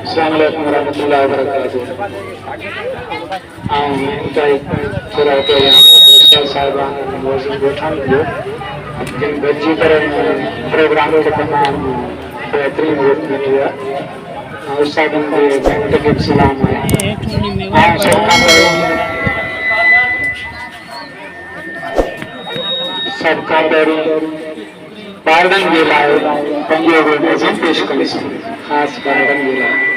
अस्सलाम वालेकुम रहमतुल्लाहि व बरकातहू। इनका एक थोड़ा तो यहाँ दोस्त साहिबान मौजूद बैठा मिलो जिन बच्ची तरह प्रोग्राम के तमाम बेहतरीन वक्त मिलिया उस साधन के घंटे के सलाम है सबका पैरी पार्डन के लाए पंजे नजम पेश कर खास पार्डन के लाए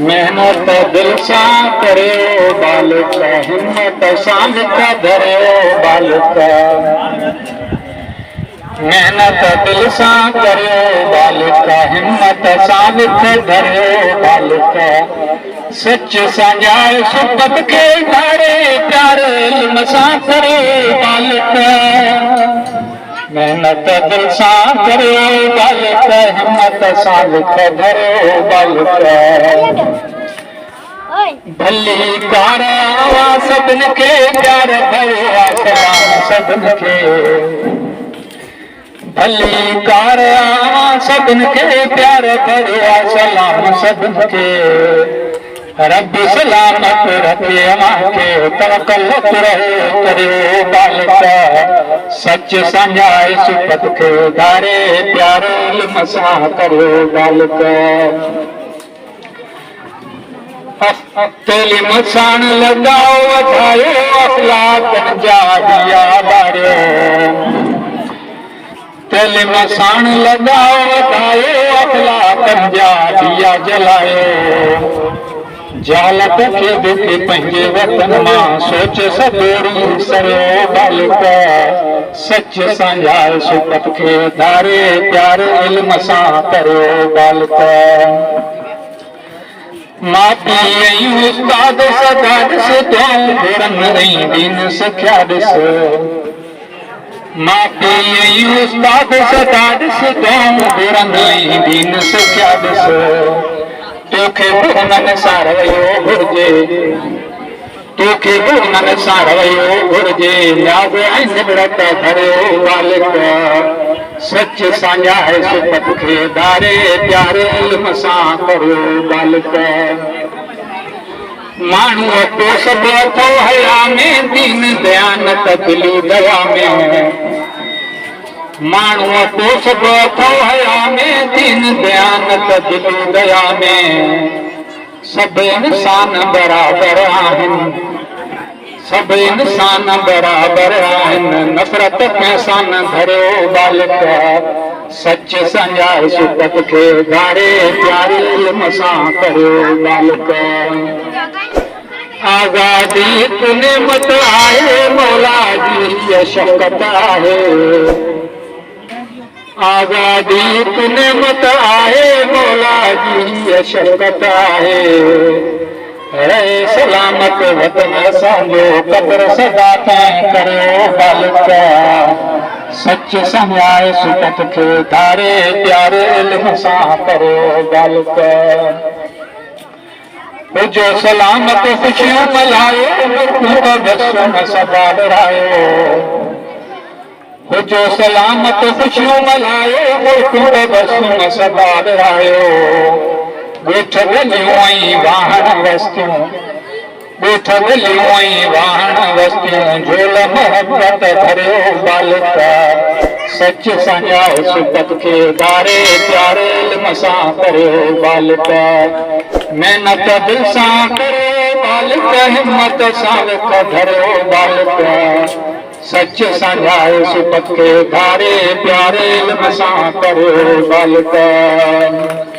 मेहनत दिल सा करे बालक हिम्मत शान का धरे बालक मेहनत दिल सा करे बालक हिम्मत शान का धरे बालक सच संजाए सुपत के धारे प्यारे इल्म सा करे बालक मेहनत दिल सा करे बालक हिम्मत शान का धरे बालक भली कारवा सबन के प्यार भरवा सलाम सबन के भली कारवा सबन के प्यार भरवा सलाम सबन के रब सलामत रखे के तवक्कल रहे करे बालक सच संजाए सुपत के धारे प्यारे इल्म सा करे बालक तेली मसान लगाओ वधायो अखलाक जा दिया बारे तेली मसान लगाओ वधायो अखलाक जा दिया जलायो जालत के दुखी पंजे वतन मां सोच सदोरी सरो बालक सच संजाए सुपत के धारे प्यारे इल्म सा करो बालक मापी उस्ताद सदास तो घुरन दीन सख्या दिस मापी उस्ताद सदास तो घुरन दीन सख्या दिस तोखे गुरनन सारवयो घुर्जे तोखे गुरनन सारवयो घुर्जे न्याज़ ऐं निबरत भरियो बालक सच संजाए सुपत के धारे प्यारे इल्म सा करो बालक माण्हू तो सभु अथो हया में दीन दयानत दिली दया में माण्हू तो सभु अथो हया में दीन दयानत दिली दया में सब इंसान बराबर आहिनि सब इंसान बराबर आहिनि नफ़रत कंहिंसां न धरियो बालक सच संजाए सुपत के धारे प्यारे इल्म सा करियो बालक आज़ादी तू नेमत आहे मौला जी शफ़क़त आहे आज़ादी तू नेमत आहे मौला जी शफ़क़त आहे रहे सलामत वतन असांजो क़द्र सदा तैं करियो बालक सच संजाए सुपत के धारे प्यारे इल्म सा करियो बालक हुजो सलामत ख़ुशियूं मल्हायो बसुम सदा डरायो हुजो सलामत ख़ुशियूं मल्हायो बसुम सदा डरायो ॻोठ गलियूं ऐं वाहण वस्तियूं ॻोठ गलियूं ऐं वाहण वस्तियूं झोल मोहब्बत भरियो बालक सच संजाए सुपत के धारे प्यारे इल्म सा करियो बालक मेहनत दिल सा करियो बालक हिम्मत सां धरियो बालक सच संजाए सुपत के धारे प्यारे इल्म सा करियो बालक